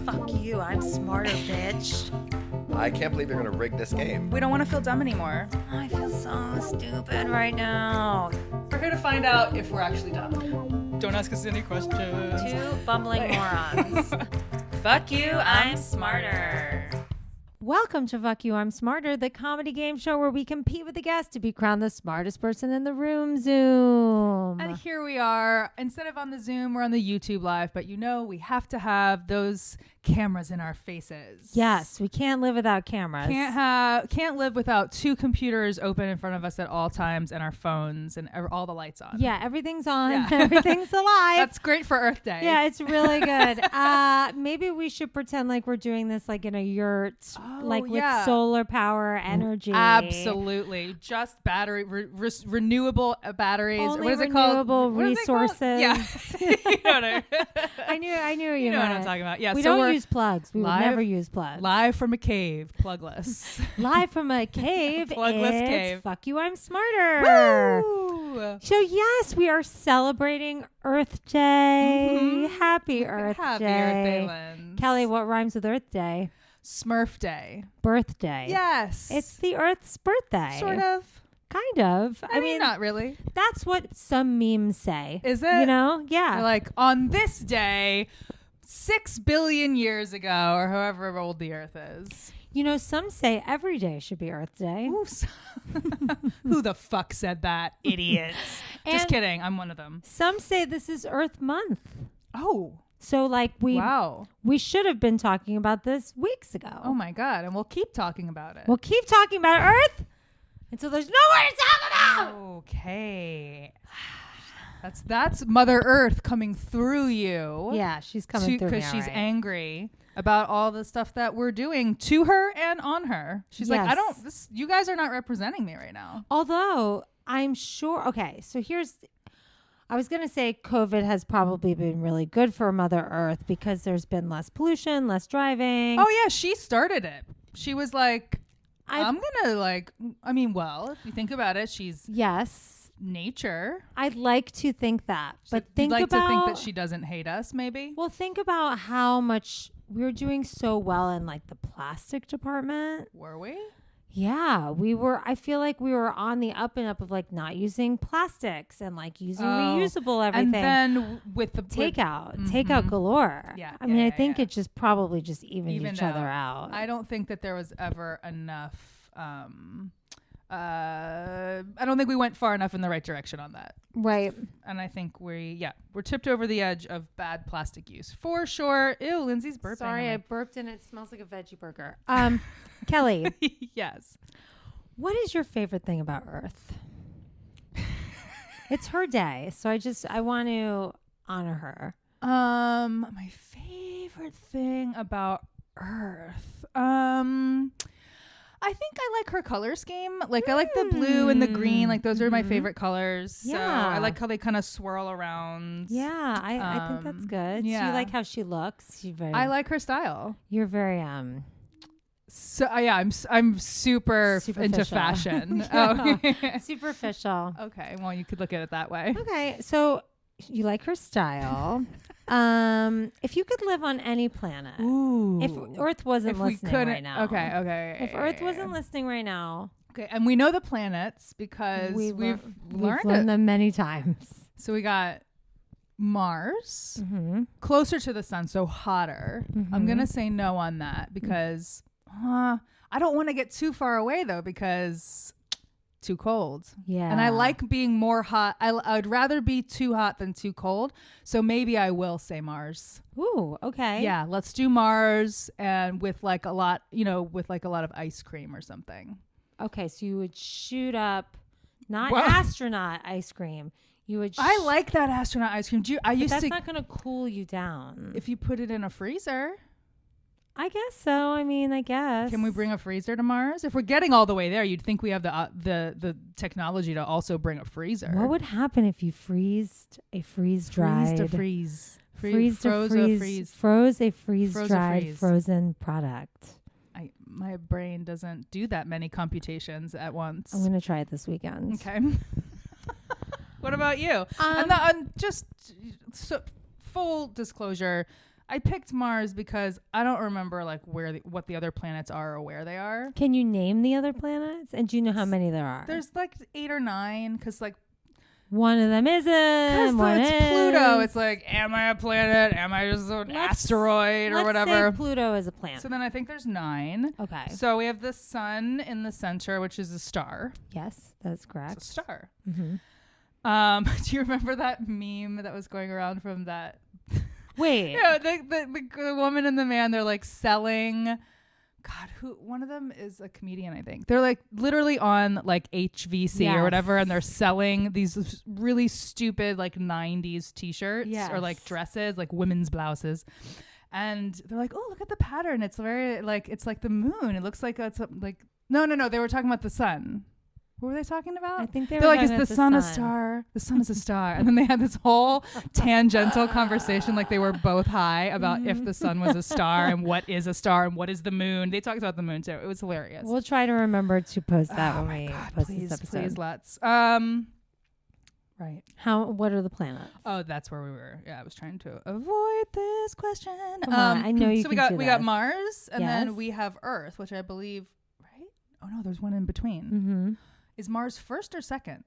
Fuck you, I'm smarter, bitch. I can't believe you're gonna rig this game. We don't want to feel dumb anymore. I feel so stupid right now. We're here to find out if we're actually dumb. Don't ask us any questions. Two bumbling morons. Fuck you, I'm smarter. Welcome to Fuck You, I'm Smarter, the comedy game show where we compete with the guests to be crowned the smartest person in the room, Zoom. And here we are. Instead of on the Zoom, we're on the YouTube Live. But you know, we have to have those cameras in our faces. Yes, we can't live without cameras. Can't live without two computers open in front of us at all times and our phones and all the lights on. Yeah, everything's on. Yeah. Everything's alive. That's great for Earth Day. Yeah, it's really good. Maybe we should pretend like we're doing this like in a yurt, with solar power energy. Absolutely. Just battery, renewable batteries. Only what is it called? renewable resources. Yeah. You know what I knew you know what I'm talking about. Yeah. We so don't use plugs. We would never use plugs. Live from a cave, plugless. Live from a cave. Plugless it's cave. Fuck You, I'm Smarter. Woo! So yes, we are celebrating Earth Day. Mm-hmm. Happy Earth Happy Day. Earth Day, Linz. Kelly, what rhymes with Earth Day? Smurf Day. Birthday. Yes. It's the Earth's birthday. Sort of. Kind of. I mean, not really. That's what some memes say. Is it? You know? Yeah. They're like, on this day, 6 billion years ago, or however old the Earth is. You know, some say every day should be Earth Day. Ooh, who the fuck said that? Idiots. Just kidding. I'm one of them. Some say this is Earth Month. Oh. So we should have been talking about this weeks ago. Oh my God. And we'll keep talking about it. We'll keep talking about Earth until there's nowhere to talk about. Okay. That's Mother Earth coming through you. Yeah, she's coming through me, because she's angry about all the stuff that we're doing to her and on her. She's like, you guys are not representing me right now. Although I'm sure. Okay, so I was going to say COVID has probably been really good for Mother Earth because there's been less pollution, less driving. Oh, yeah. She started it. She was like, I'm going to if you think about it, she's nature. I'd like to think that. But to think that she doesn't hate us, maybe? Well, think about how much we're doing so well in like the plastic department. Were we? Yeah, we were. I feel like we were on the up and up of like not using plastics and like using reusable everything. And then with the takeout galore. Yeah. I mean, I think it just probably just evened each other out. I don't think that there was ever enough. I don't think we went far enough in the right direction on that. Right. And I think we're tipped over the edge of bad plastic use for sure. Ew, Lindsay's burping. Sorry, I burped and it smells like a veggie burger. Kelly. Yes. What is your favorite thing about Earth? It's her day, so I want to honor her. My favorite thing about Earth. I think I like her color scheme. Like I like the blue and the green. Like those are my favorite colors. Yeah. So I like how they kind of swirl around. Yeah, I think that's good. Yeah. So you like how she looks. I like her style. You're very So I'm super into fashion. Oh. Superficial. Okay, well you could look at it that way. Okay, so you like her style. If you could live on any planet, if Earth wasn't listening right now. Okay. If Earth wasn't listening right now. Okay, and we know the planets because we've learned them many times. So we got Mars, closer to the sun, so hotter. I'm going to say no on that because I don't want to get too far away though because too cold. Yeah. And I like being more hot. I'd rather be too hot than too cold. So maybe I will say Mars. Ooh, okay. Yeah, let's do Mars and with like a lot of ice cream or something. Okay, so you would shoot up astronaut ice cream. You would I like that astronaut ice cream. That's not going to cool you down. If you put it in a freezer. I guess so. I mean, I guess. Can we bring a freezer to Mars? If we're getting all the way there, you'd think we have the technology to also bring a freezer. What would happen if you froze a freeze-dried frozen product? My brain doesn't do that many computations at once. I'm going to try it this weekend. Okay. What about you? Just full disclosure, I picked Mars because I don't remember like what the other planets are or where they are. Can you name the other planets? And do you know how many there are? There's like 8 or 9 because like one of them isn't. it's Pluto. It's like, am I a planet? Am I just an asteroid or whatever? Say Pluto is a planet. So then I think there's 9. Okay. So we have the sun in the center, which is a star. Yes, that's correct. It's a star. Mm-hmm. Do you remember that meme that was going around from that? Wait. Yeah, the woman and the man, they're like selling. God, one of them is a comedian, I think. They're like literally on like HVC or whatever, and they're selling these really stupid like 90s t-shirts or like dresses, like women's blouses. And they're like, oh, look at the pattern. It's very like, it's like the moon. It looks like it's like, no. They were talking about the sun. What were they talking about? I think they're like, is the sun a star? The sun is a star. And then they had this whole tangential conversation, like they were both high about if the sun was a star and what is a star and what is the moon. They talked about the moon too. It was hilarious. We'll try to remember to post that when we post please, this episode. Please, let's. Right. What are the planets? Oh, that's where we were. Yeah, I was trying to avoid this question. Come on, I know you so can do we got this. Mars, and then we have Earth, which I believe, right? Oh no, there's one in between. Mm-hmm. Is Mars first or second?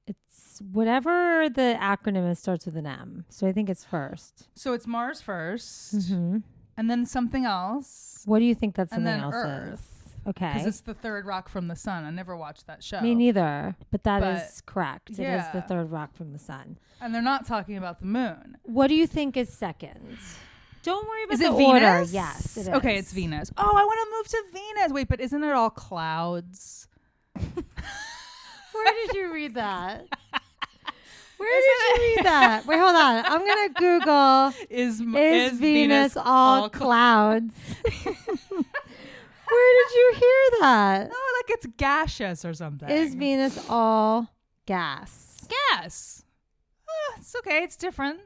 It's whatever the acronym is, starts with an M. So I think it's first. So it's Mars 1st, Mm-hmm. and then something else. What do you think that And something then else Earth. is? Okay. Because it's the third rock from the sun. I never watched that show. Me neither, but that But is correct. It is the third rock from the sun. And they're not talking about the moon. What do you think is second? Don't worry about Is the it order. Venus? Yes, it is. Okay, it's Venus. Oh, I want to move to Venus. Wait, but isn't it all clouds? Where did you read that? Where did you read that? Wait, hold on. I'm going to Google, Is Venus all clouds? Where did you hear that? Oh, like it's gaseous or something. Is Venus all gas? Gas. It's okay. It's different.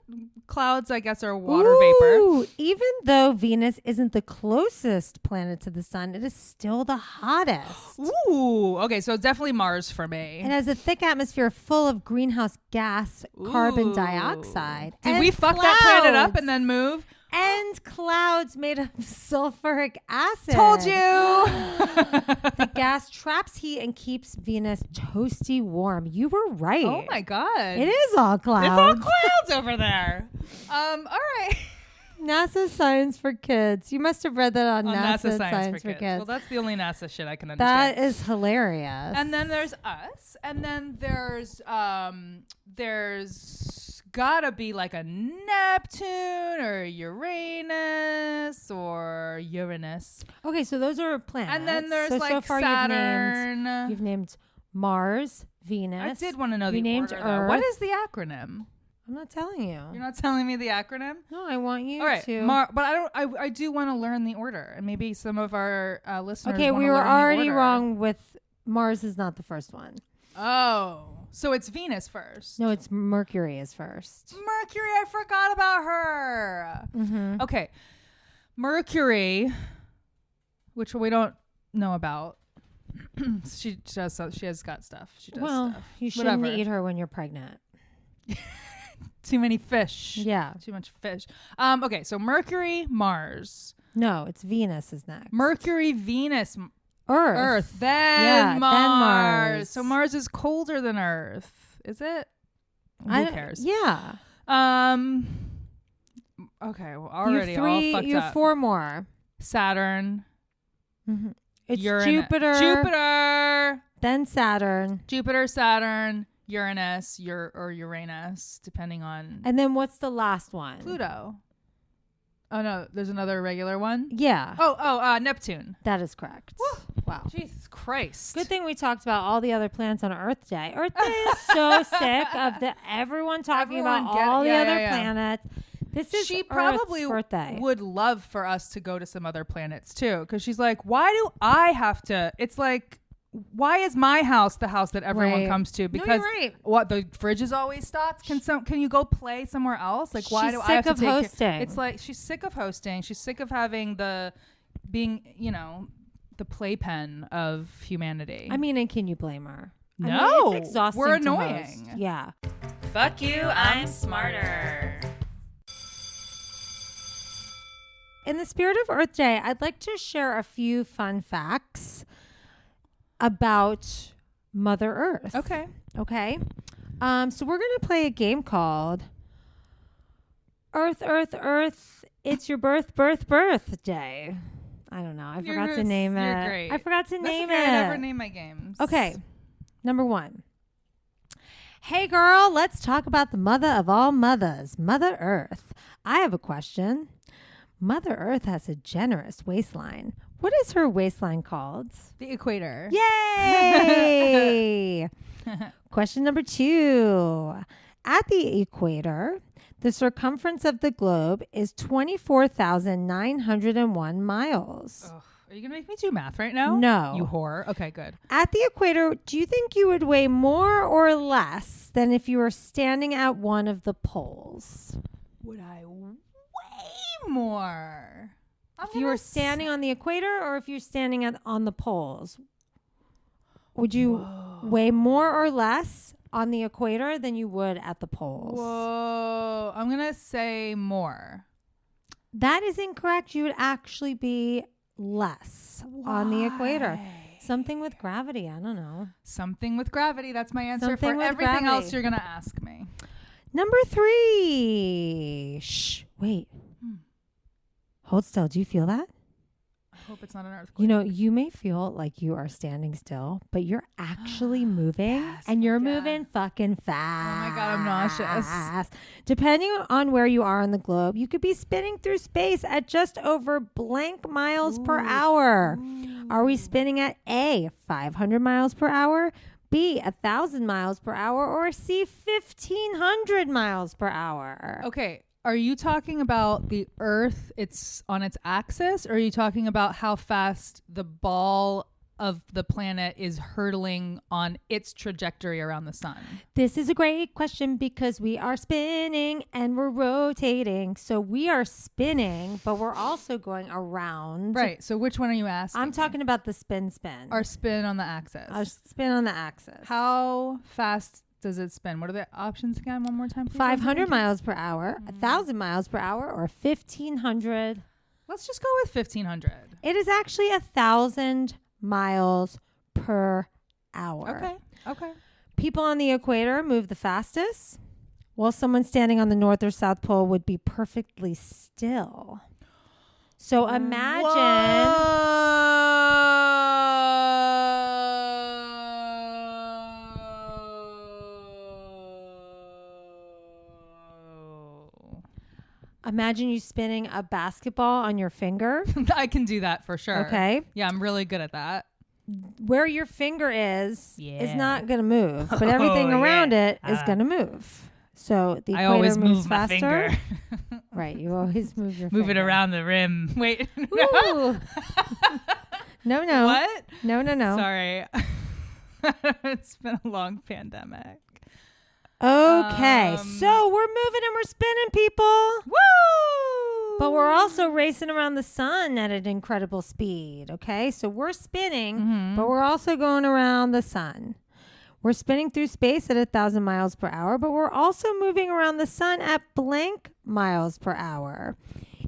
Clouds, I guess, are water vapor. Even though Venus isn't the closest planet to the sun, it is still the hottest. Ooh. Okay, so definitely Mars for me. It has a thick atmosphere full of greenhouse gas, carbon dioxide. Did and we fuck that planet up clouds. and then move? And clouds made of sulfuric acid. Told you. The gas traps heat and keeps Venus toasty warm. You were right. Oh my God. It is all clouds. It's all clouds over there. All right. NASA Science for Kids. You must have read that on NASA Science for Kids. Well, that's the only NASA shit I can understand. That is hilarious. And then there's us, and then there's gotta be like a Neptune or Uranus or Uranus. Okay, so those are planets. And then there's so like far Saturn. You've named Mars, Venus. I did want to know You the named order, though. Earth. What is the acronym? I'm not telling you. You're not telling me the acronym? No, I want you All right, to. but I do want to learn the order, and maybe some of our listeners. Okay, wanna we were learn the already order. wrong with Mars is not the first one. Oh, so it's Venus first. No, it's Mercury is first. Mercury, I forgot about her. Mm-hmm. Okay, Mercury, which we don't know about. She has got stuff. She does Well, stuff. you shouldn't Whatever. eat her when you're pregnant. Too many fish. Yeah. Too much fish. Okay, so Mercury, Mars. No, it's Venus is next. Mercury, Venus, Earth. then then Mars. Mars. So Mars is colder than Earth. Is it? Who cares? Yeah. Okay, well, already you all fucked you up. have 4 more. Saturn. Mm-hmm. It's Uranus. Jupiter. Then Saturn. Jupiter, Saturn, Uranus, or Uranus, depending on And then what's the last one? Pluto. Oh no, there's another regular one. Yeah. Neptune. That is correct. Wow. Jesus Christ. Good thing we talked about all the other planets on Earth Day. Earth Day is so sick of everyone talking about all the other planets. This is she Earth's probably birthday. would love for us to go to some other planets too, because she's like, why do I have to? It's like, why is my house the house that everyone Right. comes to? No, Because you're right. what, the fridge is always stocked. Can you go play somewhere else? Like, why She's do I have sick to of take hosting. It's like she's sick of hosting. She's sick of having the playpen of humanity. I mean, and can you blame her? No, it's exhausting. we're to annoying. host. Yeah. Fuck you, I'm smarter. in the spirit of Earth Day, I'd like to share a few fun facts about Mother Earth. Okay. Okay. So we're going to play a game called Earth, Earth, Earth. It's your birthday. I don't know. I forgot to name it. You're great. I forgot to name it. I never name my games. Okay. Number 1. Hey girl, let's talk about the mother of all mothers, Mother Earth. I have a question. Mother Earth has a generous waistline. What is her waistline called? The equator. Yay! Question number 2. At the equator, the circumference of the globe is 24,901 miles. Ugh. Are you going to make me do math right now? No. You whore. Okay, good. At the equator, do you think you would weigh more or less than if you were standing at one of the poles? Would I way more? If you were standing on the equator or if you're standing on the poles? Would you weigh more or less on the equator than you would at the poles? Whoa. I'm going to say more. That is incorrect. You would actually be less on the equator. Something with gravity. I don't know. Something with gravity. That's my answer Something for with everything gravity. else you're going to ask me. Number 3. Shh. Wait. Hold still. Do you feel that? I hope it's not an earthquake. You know, you may feel like you are standing still, but you're actually moving and you're moving fucking fast. Oh my God, I'm nauseous. Depending on where you are on the globe, you could be spinning through space at just over blank miles per hour. Are we spinning at A, 500 miles per hour, B, 1,000 miles per hour, or C, 1,500 miles per hour? Okay. Are you talking about the Earth, it's on its axis, or are you talking about how fast the ball of the planet is hurtling on its trajectory around the sun? This is a great question because we are spinning and we're rotating. So we are spinning, but we're also going around. Right. So which one are you asking? I'm talking about the spin. Our spin on the axis. Our spin on the axis. How fast does it spin? What are the options again? One more time, please. 500 miles per hour, 1,000 miles per hour, or 1,500. Let's just go with 1,500. It is actually 1,000 miles per hour. Okay. People on the equator move the fastest, while someone standing on the North or South Pole would be perfectly still. So imagine... Imagine you spinning a basketball on your finger. I can do that for sure. Okay. Yeah, I'm really good at that. Where your finger is not going to move, but everything around it is going to move. So the equator I always moves move faster. my finger. Right. You always move your Move it finger. around the rim. Wait. Ooh. No. What? No. Sorry. It's been a long pandemic. Okay. So we're moving and we're spinning, people. Woo! But we're also racing around the sun at an incredible speed. Okay. So we're spinning, but we're also going around the sun. We're spinning through space at 1,000 miles per hour, but we're also moving around the sun at blank miles per hour.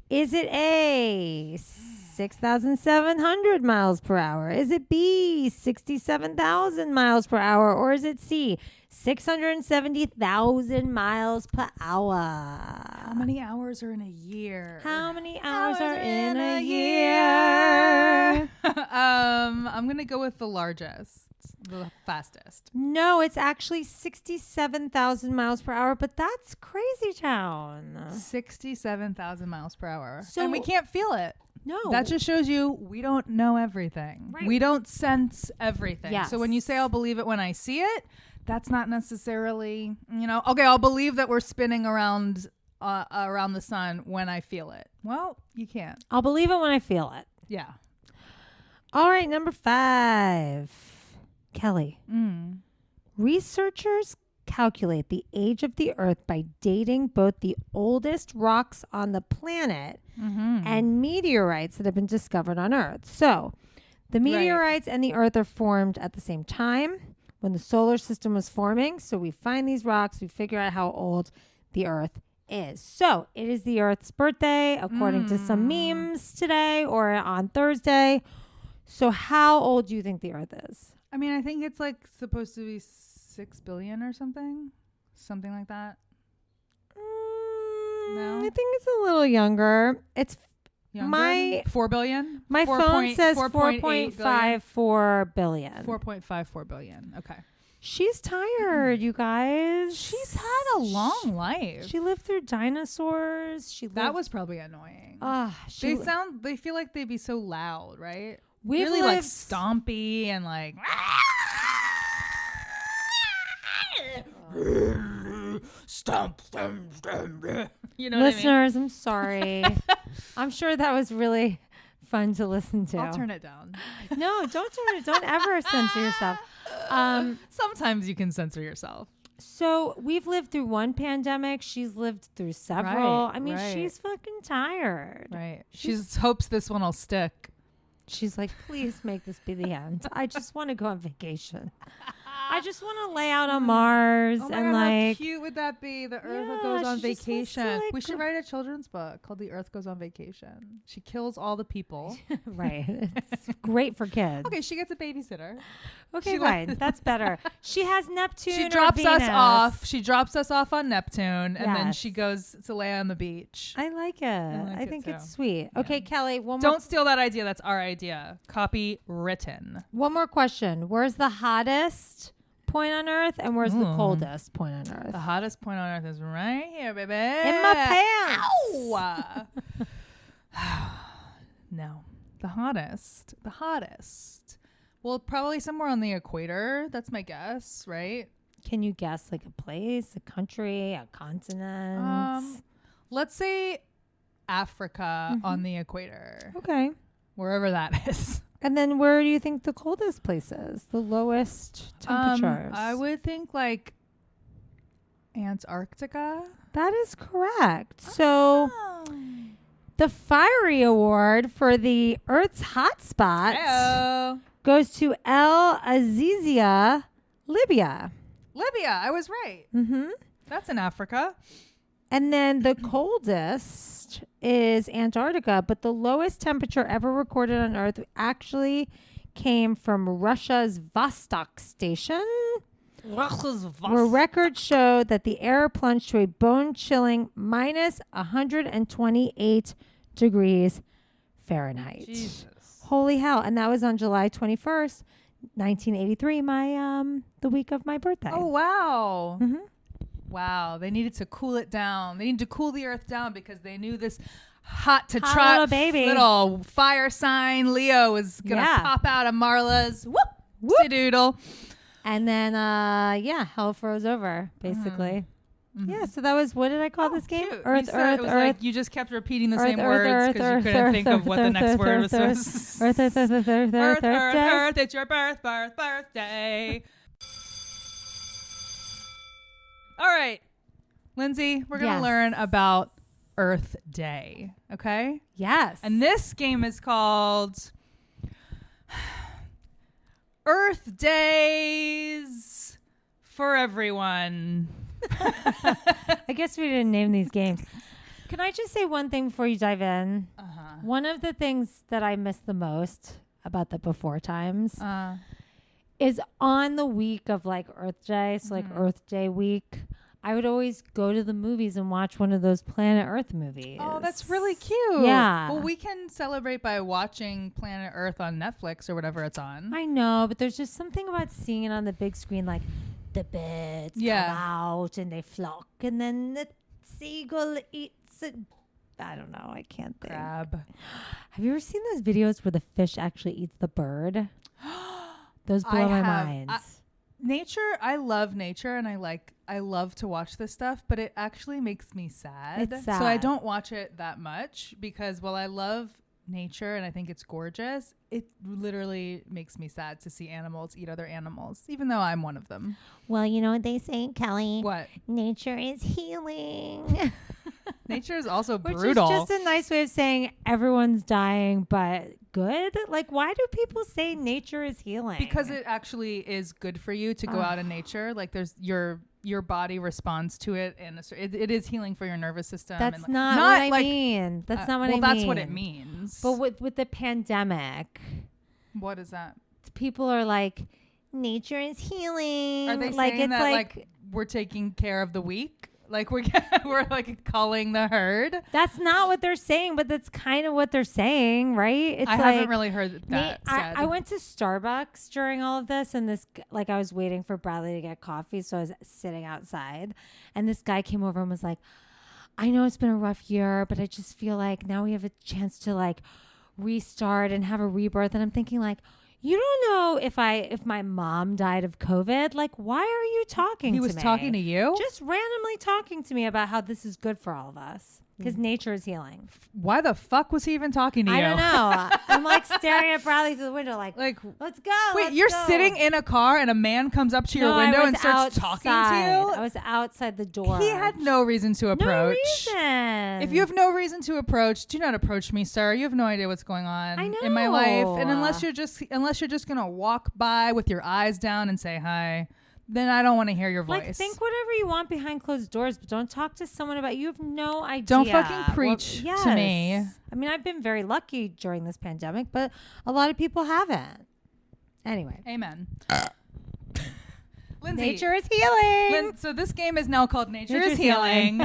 Is it A, 6,700 miles per hour? Is it B, 67,000 miles per hour? Or is it C, 670,000 miles per hour? How many hours are in a year? How many hours are in a year? I'm going to go with the largest. The fastest. No, it's actually 67,000 miles per hour, but that's crazy town. 67,000 miles per hour. So- and we can't feel it. No. That just shows you we don't know everything. Right. We don't sense everything. Yes. So when you say I'll believe it when I see it, that's not necessarily, okay, I'll believe that we're spinning around the sun when I feel it. Well, you can't. I'll believe it when I feel it. Yeah. All right, number 5. Kelly. Researchers calculate the age of the Earth by dating both the oldest rocks on the planet and meteorites that have been discovered on Earth. So the meteorites and the Earth are formed at the same time when the solar system was forming. So we find these rocks, we figure out how old the Earth is. So it is the Earth's birthday, according to some memes today or on Thursday. So how old do you think the Earth is? I mean, I think it's like supposed to be 6 billion or something like that. No, I think it's a little younger. It's younger. 4 billion. My phone says 4.54 billion. 4.54 billion. Okay. She's tired, you guys. She's had a long life. She lived through dinosaurs. That was probably annoying. They feel like they'd be so loud, right? We've really like lived stompy and like stomp. You know Listeners, I'm sorry. I'm sure that was really fun to listen to. I'll turn it down. No, don't turn it. Don't ever censor yourself. Sometimes you can censor yourself. So we've lived through one pandemic. She's lived through several. Right, I mean, right. she's fucking tired. Right. She hopes this one will stick. She's like, please make this be the end. I just want to go on vacation. I just want to lay out on Mars Oh my and God, like. How cute would that be? The Earth Yeah, goes on she just wants to, vacation. like, We should write a children's book called The Earth Goes on Vacation. She kills all the people. Right. It's great for kids. Okay, she gets a babysitter. Okay, fine. That's better. She has Neptune. She or drops us Venus. off. She drops us off on Neptune, and then Yes. she goes to lay on the beach. I like it. I it think too. it's sweet. Yeah. Okay, Kelly, one Don't steal that idea. That's our idea. Copy written. more question. Where's the hottest point on Earth and where's the coldest point on Earth? The hottest point on Earth is right here, baby. In my pants. Ow. No. The hottest. Well, probably somewhere on the equator. That's my guess, right? Can you guess like a place, a country, a continent? Let's say Africa on the equator. Okay. Wherever that is. And then where do you think the coldest place is? The lowest temperatures? I would think like Antarctica. That is correct. So the Fiery Award for the Earth's hotspot Hello. goes to El Azizia, Libya. Libya. I was right. Mm-hmm. That's in Africa. And then the coldest is Antarctica, but the lowest temperature ever recorded on Earth actually came from Russia's Vostok station, where records show that the air plunged to a bone-chilling minus 128 degrees Fahrenheit. Jesus. Holy hell. And that was on July 21st, 1983, the week of my birthday. Oh, wow. Mm-hmm. Wow. They needed to cool it down. They needed to cool the Earth down because they knew this hot to Hot trot little baby. little fire sign Leo was going to Yeah. pop out of Marla's. Whoop. Doodle. And then, hell froze over, basically. Mm-hmm. Yeah, so that was, what did I call this game? Cute. Earth, You said it was like Earth. you just kept repeating the Earth, same Earth, words Earth, because you Earth, couldn't Earth, think of what the Earth, next Earth, word Earth, was. Earth, Earth, Earth, Earth, Earth, Earth, Day. Earth, it's your birthday. All right, Lindsay, we're going to Yes. learn about Earth Day, okay? Yes. And this game is called Earth Days for Everyone. I guess we didn't name these games. Can I just say one thing before you dive in? Uh-huh. One of the things that I miss the most about the before times is on the week of like Earth Day, so like Earth Day week, I would always go to the movies and watch one of those Planet Earth movies. Oh, that's really cute. Yeah. Well, we can celebrate by watching Planet Earth on Netflix or whatever it's on. I know, but there's just something about seeing it on the big screen, like the birds come out and they flock, and then the seagull eats it. I don't know. I can't think. Crab. Have you ever seen those videos where the fish actually eats the bird? Those blow my mind. Nature, I love nature, and I love to watch this stuff, but it actually makes me sad. It's So I sad. don't watch it that much because while I love nature and I think it's gorgeous, it literally makes me sad to see animals eat other animals, even though I'm one of them. Well, you know what they say, Kelly? What? Nature is healing. Nature is also Which brutal. is just a nice way of saying everyone's dying, but good? Like, why do people say nature is healing? Because it actually is good for you to go out in nature. Like there's your body responds to it, and it is healing for your nervous system. That's and not what I mean. That's not what I mean. Well, that's what it means. But with the pandemic, what is that? People are like, nature is healing. Are they like, saying it's that like we're taking care of the weak? Like we're like calling the herd? That's not what they're saying, but that's kind of what they're saying, right? It's I haven't really heard that said. I went to Starbucks during all of this, and I was waiting for Bradley to get coffee, so I was sitting outside, and this guy came over and was like, I know it's been a rough year, but I just feel like now we have a chance to like restart and have a rebirth. And I'm thinking like, you don't know if my mom died of COVID. Like, why are you talking to me? He was talking to you? Just randomly talking to me about how this is good for all of us. Because nature is healing. Why the fuck was he even talking to you? I don't know. I'm like staring at Bradley through the window like let's go. Wait, you're sitting in a car and a man comes up to your window and starts talking to you? I was outside the door. He had no reason to approach. No reason. If you have no reason to approach, do not approach me, sir. You have no idea what's going on in my life. And unless you're just going to walk by with your eyes down and say hi, then I don't want to hear your voice. Like, think whatever you want behind closed doors, but don't talk to someone about you have no idea. Don't fucking preach to me. I mean, I've been very lucky during this pandemic, but a lot of people haven't. Anyway. Amen. Lindsey, nature is healing. So this game is now called Nature is Healing.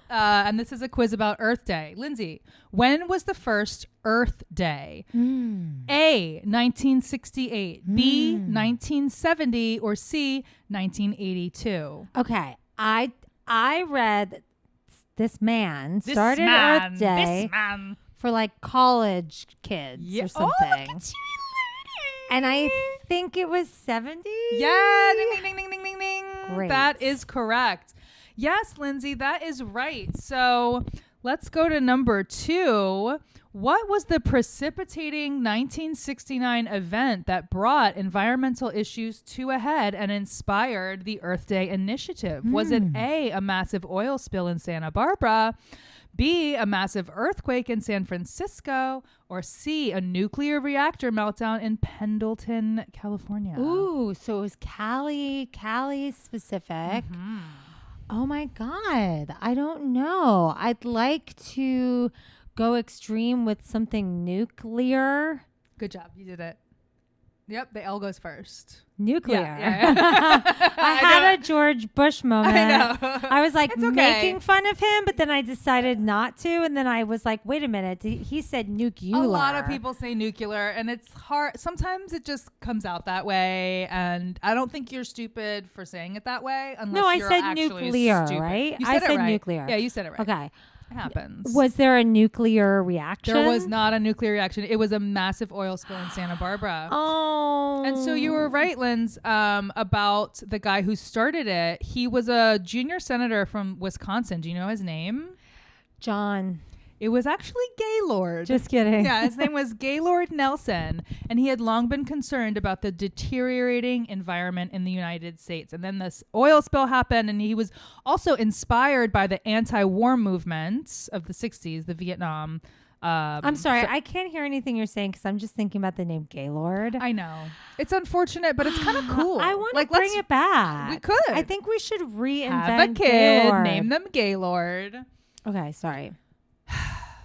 And this is a quiz about Earth Day. Lindsey, when was the first Earth Day? A, 1968, B, 1970, or C, 1982? Okay. I read this man started Earth Day for like college kids or something. Oh, look at you, and I think it was 70. Yeah, ding, ding, ding, ding, ding, ding. Great. That is correct. Yes, Lindsey, that is right. So let's go to number 2. What was the precipitating 1969 event that brought environmental issues to a head and inspired the Earth Day initiative? Was it A, a massive oil spill in Santa Barbara, B, a massive earthquake in San Francisco, or C, a nuclear reactor meltdown in Pendleton, California? Ooh, so it was Cali specific. Oh my God. I don't know. I'd like to go extreme with something nuclear. Good job. You did it. Yep. The L goes first. Nuclear. Yeah. I had a George Bush moment. I know. I was like It's okay. making fun of him, but then I decided not to. And then I was like, wait a minute. He said nuclear. A lot of people say nuclear, and it's hard. Sometimes it just comes out that way. And I don't think you're stupid for saying it that way. Unless I you're said actually nuclear, stupid. right? You I said said right. nuclear. Yeah, you said it right. Okay. It happens. Was there a nuclear reaction? There was not a nuclear reaction. It was a massive oil spill in Santa Barbara. Oh. And so you were right, Linz, about the guy who started it. He was a junior senator from Wisconsin. Do you know his name? John. It was actually Gaylord. Just kidding. Yeah, his name was Gaylord Nelson, and he had long been concerned about the deteriorating environment in the United States. And then this oil spill happened, and he was also inspired by the anti-war movements of the 60s, the Vietnam. I'm sorry, I can't hear anything you're saying because I'm just thinking about the name Gaylord. I know. It's unfortunate, but it's kind of cool. I want to bring it back. We could. I think we should reinvent Have a kid, Gaylord. name them Gaylord. Okay, sorry.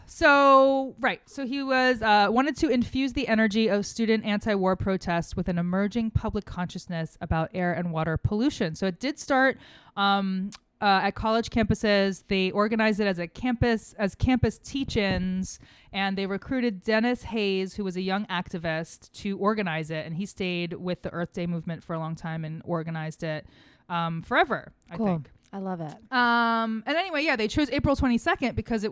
So he was wanted to infuse the energy of student anti-war protests with an emerging public consciousness about air and water pollution. So it did start at college campuses. They organized it as campus teach-ins, and they recruited Dennis Hayes, who was a young activist, to organize it. And he stayed with the Earth Day movement for a long time and organized it forever, I think. I love it. And anyway, yeah, they chose April 22nd because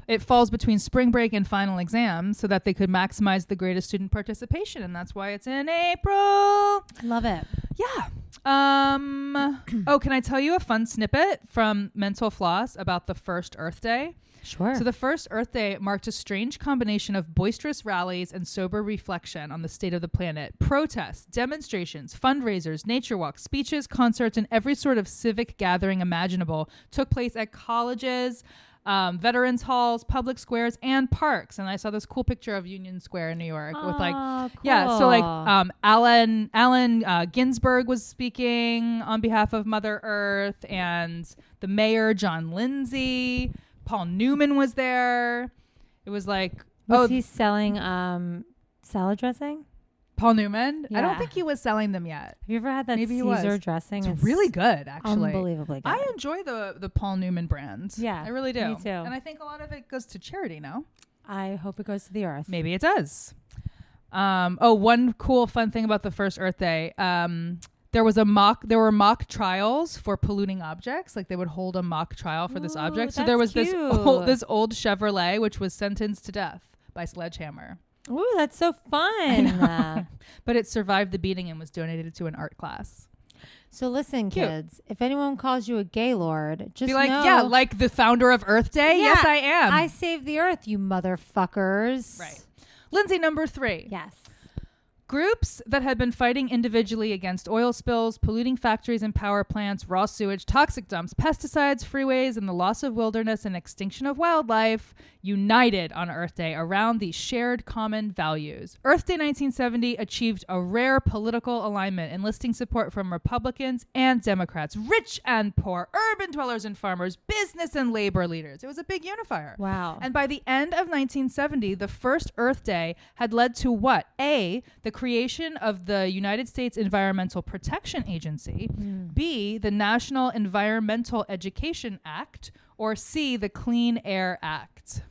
it falls between spring break and final exams so that they could maximize the greatest student participation. And that's why it's in April. I love it. Yeah. Can I tell you a fun snippet from Mental Floss about the first Earth Day? Sure. So the first Earth Day marked a strange combination of boisterous rallies and sober reflection on the state of the planet. Protests, demonstrations, fundraisers, nature walks, speeches, concerts, and every sort of civic gathering imaginable took place at colleges, veterans halls, public squares, and parks. And I saw this cool picture of Union Square in New York with like, cool. yeah. So like, Allen Ginsberg was speaking on behalf of Mother Earth, and the mayor, John Lindsey, Paul Newman was there. It was like, was he selling salad dressing? Paul Newman? Yeah. I don't think he was selling them yet. Have you ever had that Maybe he Caesar was. dressing? It's really good, actually. Unbelievably good. I enjoy the Paul Newman brand. Yeah, I really do. me too. And I think a lot of it goes to charity, no? I hope it goes to the earth. Maybe it does. One cool fun thing about the first Earth Day. There were mock trials for polluting objects. Like they would hold a mock trial for this object. So there was this old Chevrolet which was sentenced to death by sledgehammer. Ooh, that's so fun. But it survived the beating and was donated to an art class. So listen, Cute. kids, if anyone calls you a Gaylord, just be like, know, yeah, like the founder of Earth Day? Yeah, Yes, I am. I saved the earth, you motherfuckers. Right. Lindsay, number 3. Yes. Groups that had been fighting individually against oil spills, polluting factories and power plants, raw sewage, toxic dumps, pesticides, freeways, and the loss of wilderness and extinction of wildlife united on Earth Day around these shared common values. Earth Day 1970 achieved a rare political alignment, enlisting support from Republicans and Democrats, rich and poor, urban dwellers and farmers, business and labor leaders. It was a big unifier. Wow. And by the end of 1970, the first Earth Day had led to what? A, the creation of the United States Environmental Protection Agency, B, the National Environmental Education Act, or C, the Clean Air Act.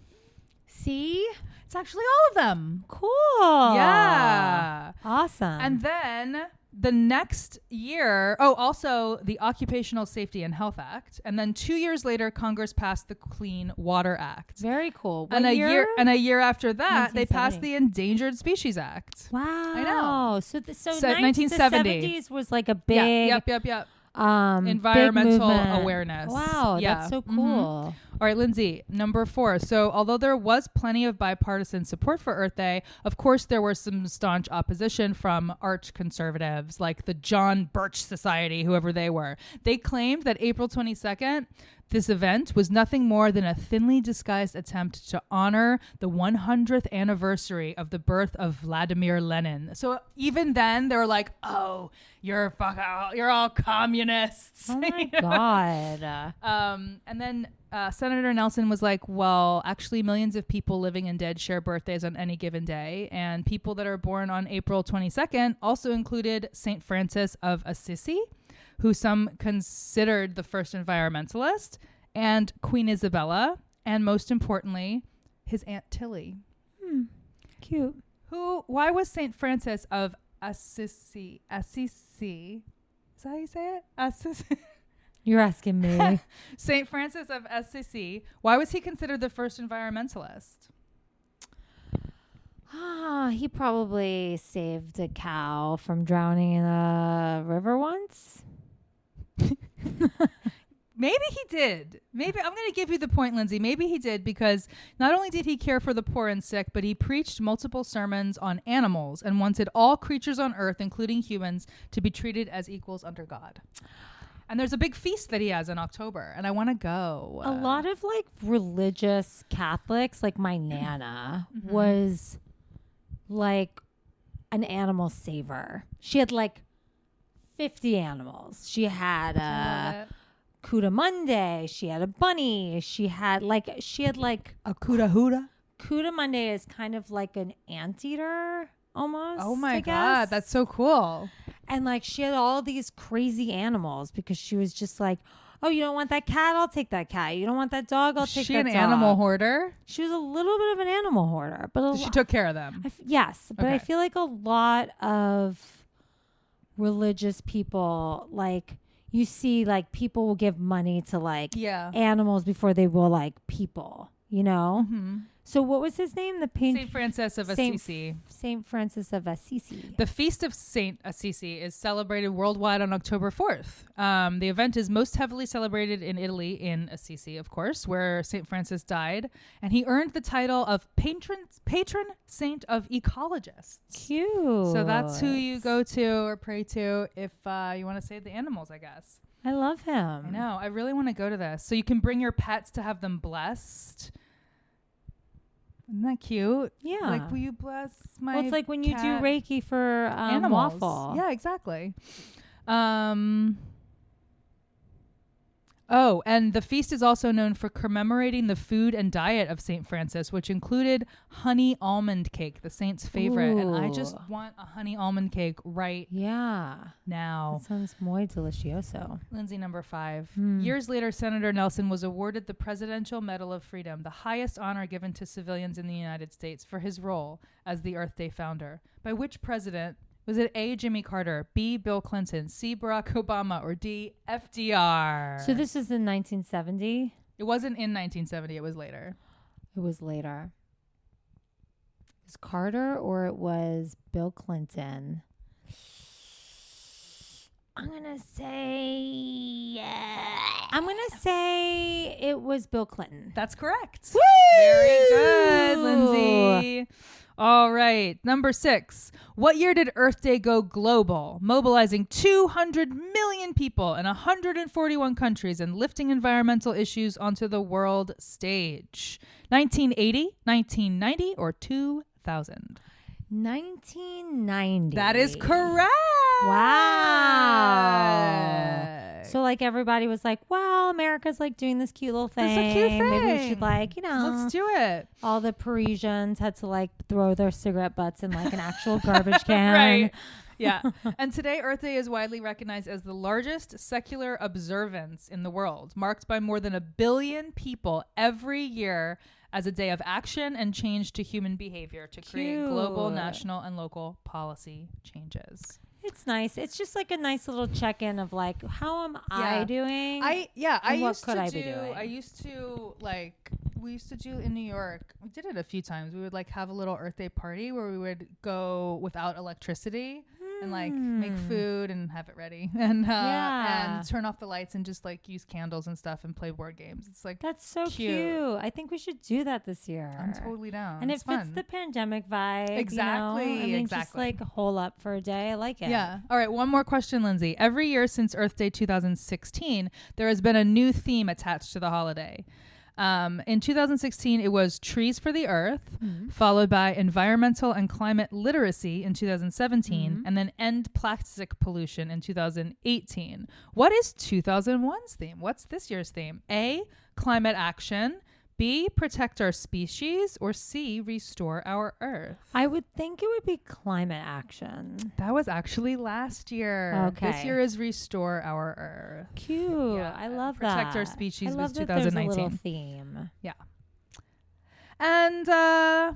See? It's actually all of them. Cool. Yeah. Awesome. And then the next year, also the Occupational Safety and Health Act. And then 2 years later, Congress passed the Clean Water Act. Very cool. And a year after that, they 1970. passed the Endangered Species Act. Wow. I know. So 1970. The 70s was like a big Yep. big Environmental movement. awareness. Wow, Yeah. that's so Mhm. cool. All right, Lindsay, number 4. So although there was plenty of bipartisan support for Earth Day, of course there was some staunch opposition from arch conservatives like the John Birch Society, whoever they were. They claimed that April 22nd, this event was nothing more than a thinly disguised attempt to honor the 100th anniversary of the birth of Vladimir Lenin. So even then, they were like, "Oh, you're all communists." Oh my God. And then Senator Nelson was like, "Well, actually, millions of people living and dead share birthdays on any given day, and people that are born on April 22nd also included Saint Francis of Assisi, who some considered the first environmentalist, and Queen Isabella, and most importantly, his Aunt Tilly." Cute. Why was Saint Francis of Assisi? Is that how you say it? Assisi. You're asking me. Saint Francis of Assisi. Why was he considered the first environmentalist? He probably saved a cow from drowning in a river once. Maybe he did. Maybe I'm going to give you the point, Lindsay. Maybe he did, because not only did he care for the poor and sick, but he preached multiple sermons on animals and wanted all creatures on earth, including humans, to be treated as equals under God. And there's a big feast that he has in October, and I want to go. A lot of like religious Catholics, like my Nana, was like an animal saver. She had like 50 animals. She had a Cuda She had a bunny. She had like a Cuda Huda. Cuda is kind of like an anteater almost. Oh my I God, guess. that's so cool. And like she had all these crazy animals because she was just like, oh, you don't want that cat? I'll take that cat. You don't want that dog? I'll take she that an dog. animal hoarder? She was a little bit of an animal hoarder, but She took care of them. yes, but I Okay. feel like a lot of religious people, like you see, like people will give money to like Yeah. animals before they will like people, you know? Mm-hmm. So what was his name? The paint Saint Francis of Saint- Assisi. Saint Francis of Assisi. The Feast of Saint Assisi is celebrated worldwide on October 4th. The event is most heavily celebrated in Italy, in Assisi, of course, where Saint Francis died, and he earned the title of patron saint of ecologists. Cute. So that's who you go to or pray to if you want to save the animals, I guess. I love him. I know. I really want to go to this. So you can bring your pets to have them blessed. Isn't that cute? Yeah. Like, will you bless my Well, it's like when you do cat? Reiki for Animals. Waffle. Yeah, exactly. Oh, and the feast is also known for commemorating the food and diet of St. Francis, which included honey almond cake, the saint's favorite. And I just want a honey almond cake right now. That sounds muy delicioso. Lindsey, number 5. Years later, Senator Nelson was awarded the Presidential Medal of Freedom, the highest honor given to civilians in the United States, for his role as the Earth Day founder. By which president? Was it A, Jimmy Carter, B, Bill Clinton, C, Barack Obama, or D, FDR? So this is in 1970? It wasn't in 1970. It was later. It was later. It was Carter or it was Bill Clinton? I'm going to say it was Bill Clinton. That's correct. Woo! Very good, Lindsey. All right. Number 6. What year did Earth Day go global, mobilizing 200 million people in 141 countries and lifting environmental issues onto the world stage? 1980, 1990, or 2000? 1990. That is correct. Wow. So like everybody was like, well, America's like doing this cute little thing. It's a cute thing. Maybe we should like, let's do it. All the Parisians had to like throw their cigarette butts in like an actual garbage can. Right. Yeah. And today, Earth Day is widely recognized as the largest secular observance in the world, marked by more than 1 billion people every year as a day of action and change to human behavior to create global, national, and local policy changes. It's nice. It's just like a nice little check-in of like, how am I doing? I used to we used to do in New York. We did it a few times. We would like have a little Earth Day party where we would go without electricity and like make food and have it ready and turn off the lights and just like use candles and stuff and play board games. It's like, that's so cute. I think we should do that this year. I'm totally down. And it's it fits fun. the pandemic vibe. Exactly. You know? And then just like hole up for a day. I like it. Yeah. All right. One more question, Lindsey. Every year since Earth Day 2016, there has been a new theme attached to the holiday. In 2016, it was Trees for the Earth, followed by Environmental and Climate Literacy in 2017, and then End Plastic Pollution in 2018. What is 2001's theme? What's this year's theme? A, Climate Action, B, Protect Our Species, or C, Restore Our Earth? I would think it would be Climate Action. That was actually last year. Okay. This year is Restore Our Earth. Cute. Yeah. I love Protect that. Our Species I was love that 2019. there's a little theme. Yeah. And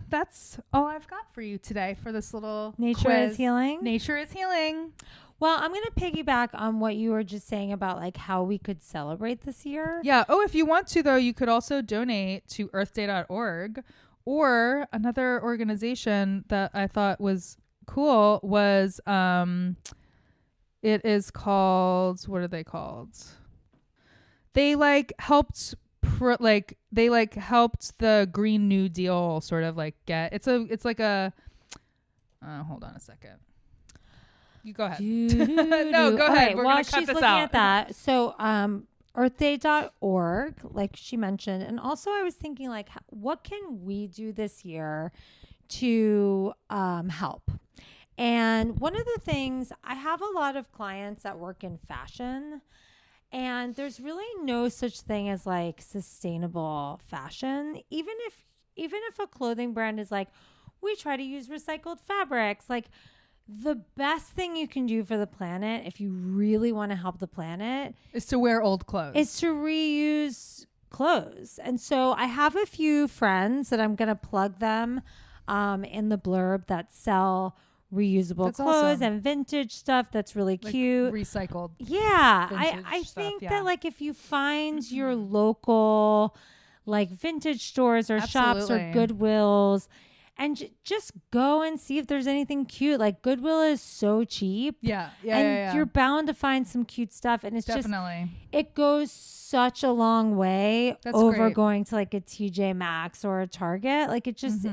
that's all I've got for you today for this little Nature quiz. is healing. Nature is healing. Well, I'm going to piggyback on what you were just saying about like how we could celebrate this year. Yeah. Oh, if you want to, though, you could also donate to earthday.org, or another organization that I thought was cool was it is called, what are they called? They like helped helped the Green New Deal sort of like get it's like a hold on a second. You go ahead. No, go ahead. Right, We're while going to cut she's this looking out. at that, so earthday.org, like she mentioned, and also I was thinking like, what can we do this year to help? And one of the things, I have a lot of clients that work in fashion, and there's really no such thing as like sustainable fashion. Even if a clothing brand is like, we try to use recycled fabrics, like the best thing you can do for the planet, if you really want to help the planet, is to wear old clothes. Is to reuse clothes. And so I have a few friends that I'm going to plug them in the blurb that sell reusable clothes awesome. And vintage stuff that's really like cute. Recycled. Yeah. I think that like if you find your local like vintage stores or shops or Goodwills, and just go and see if there's anything cute. Like Goodwill is so cheap. Yeah. And you're bound to find some cute stuff. And it's definitely. It goes such a long way over going to like a TJ Maxx or a Target. Like it just,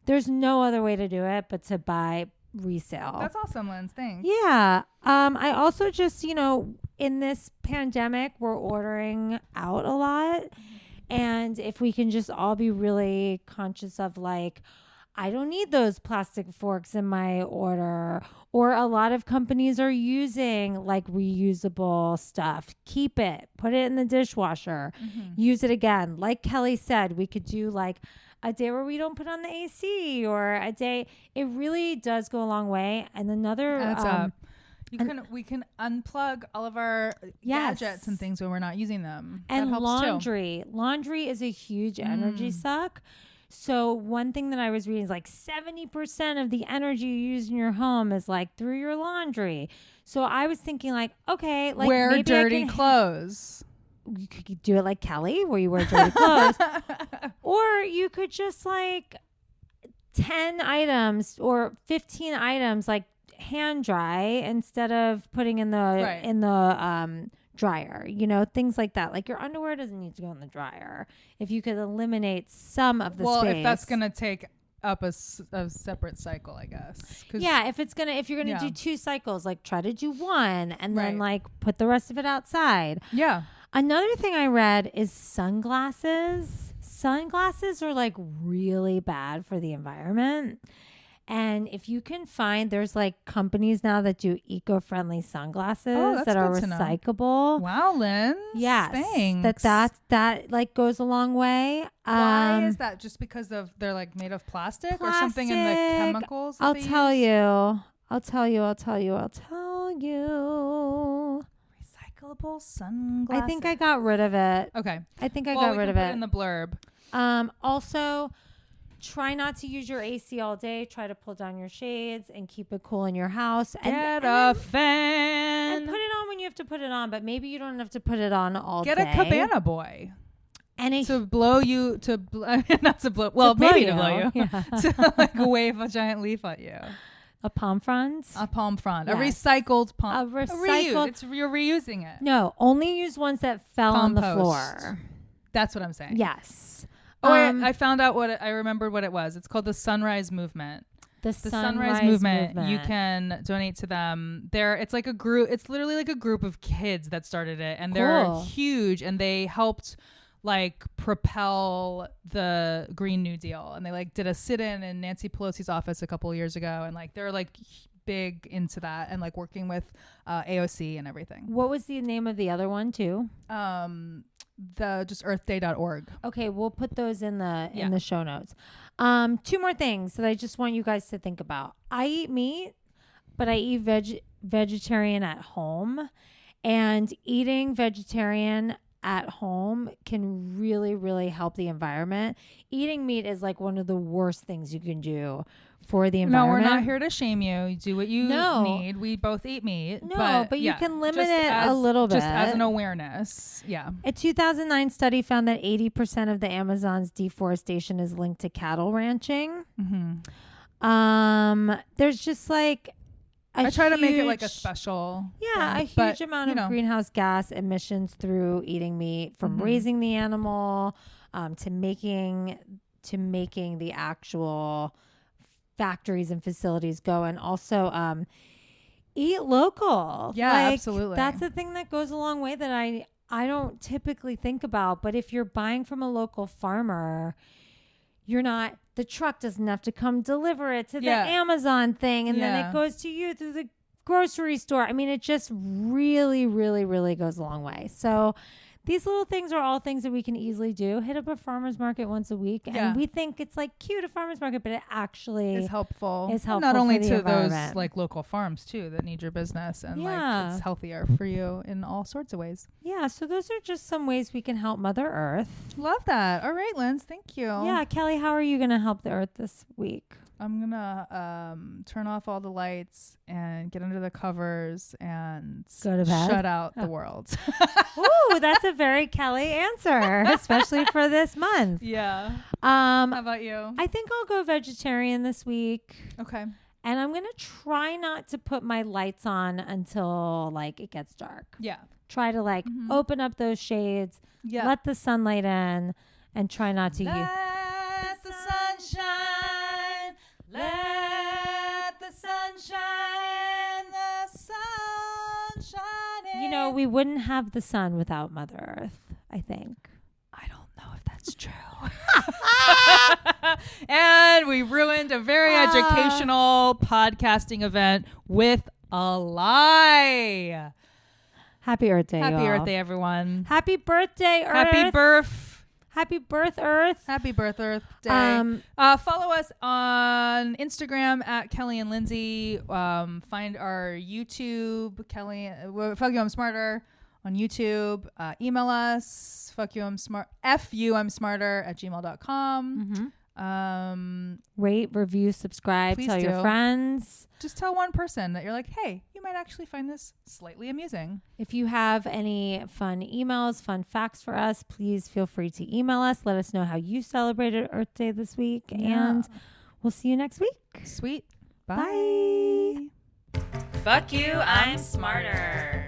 there's no other way to do it but to buy resale. That's awesome, Linz. Thanks. Yeah. I also just, in this pandemic, we're ordering out a lot. And if we can just all be really conscious of like, I don't need those plastic forks in my order. Or a lot of companies are using like reusable stuff. Keep it. Put it in the dishwasher. Use it again. Like Kelly said, we could do like a day where we don't put on the AC or a day. It really does go a long way. And another... we can unplug all of our gadgets and things when we're not using them. And that helps laundry. Too. Laundry is a huge energy suck. So one thing that I was reading is like 70% of the energy you use in your home is like through your laundry. So I was thinking like, okay, like wear maybe dirty clothes. You could do it like Kelly, where you wear dirty clothes, or you could just like 10 items or 15 items like hand dry instead of putting in the dryer, you know, things like that. Like your underwear doesn't need to go in the dryer. If you could eliminate some of the space. If that's going to take up a separate cycle, I guess. Yeah, if you're going to do 2 cycles, like try to do one and then like put the rest of it outside. Yeah. Another thing I read is sunglasses. Sunglasses are like really bad for the environment. And if you can find, there's like companies now that do eco-friendly sunglasses that are recyclable. Wow, Lynn. Yes. Thanks. That like goes a long way. Why is that? Just because they're like made of plastic or something in the chemicals? I'll tell you. Recyclable sunglasses. I think I got rid of it. Okay. I think I got rid of it. Put it in the blurb. Also, try not to use your AC all day. Try to pull down your shades and keep it cool in your house. Get a fan. And put it on when you have to put it on, but maybe you don't have to put it on all day. Get a cabana boy. And to blow you, not to blow, well, maybe to blow you. Yeah. To like wave a giant leaf at you. A palm frond? A palm frond. Yes. A recycled palm. A recycled. You're reusing it. No, only use ones that fell on the floor. That's what I'm saying. Yes. Oh, I found out I remembered what it was. It's called the Sunrise Movement. The Sunrise Movement. You can donate to them. It's like a group. It's literally like a group of kids that started it, and they're huge, and they helped like propel the Green New Deal, and they like did a sit-in in Nancy Pelosi's office a couple of years ago, and like they're like big into that and like working with AOC and everything. What was the name of the other one too? Just earthday.org. Okay, we'll put those in the show notes. 2 more things that I just want you guys to think about. I eat meat, but I eat vegetarian at home, and eating vegetarian at home can really, really help the environment. Eating meat is like one of the worst things you can do for the environment. No, we're not here to shame you. You do what you need. We both eat meat. No, but you can limit it a little bit. Just as an awareness. Yeah. A 2009 study found that 80% of the Amazon's deforestation is linked to cattle ranching. There's just like I try to make it like a special a huge amount of greenhouse gas emissions through eating meat, from raising the animal to making the actual factories and facilities go. And also eat local. Absolutely. That's the thing that goes a long way that I don't typically think about. But if you're buying from a local farmer, the truck doesn't have to come deliver it to the Amazon thing, and then it goes to you through the grocery store. I mean, it just really, really, really goes a long way. So these little things are all things that we can easily do. Hit up a farmer's market once a week. And we think it's like cute, a farmer's market, but it actually is helpful. Not only to those like local farms too that need your business, and like it's healthier for you in all sorts of ways. Yeah. So those are just some ways we can help Mother Earth. Love that. All right, Linz. Thank you. Yeah. Kelly, how are you going to help the Earth this week? I'm going to turn off all the lights and get under the covers and go to bed. Shut out the world. Ooh, that's a very Kelly answer, especially for this month. Yeah. How about you? I think I'll go vegetarian this week. Okay. And I'm going to try not to put my lights on until like it gets dark. Yeah. Try to like open up those shades, let the sunlight in, and try not to use. Let the sun shine. Let the sun shine. The sun shine you know, we wouldn't have the sun without Mother Earth, I think. I don't know if that's true. And we ruined a very educational podcasting event with a lie. Happy Earth Day, Happy y'all. Earth Day, everyone. Happy birthday, Earth. Happy birth. Happy birth, Earth. Happy birth, Earth Day. Follow us on Instagram at Kelly and Lindsey. Find our YouTube, Kelly. Fuck you, I'm smarter on YouTube. Email us, fumsmarter at gmail.com. Rate, review, subscribe, Please tell your do. friends. Just tell one person that you're like, hey, you might actually find this slightly amusing. If you have any fun emails, fun facts for us, please feel free to email us. Let us know how you celebrated Earth Day this week. Yeah. And we'll see you next week. Sweet. Bye. Fuck you, I'm smarter.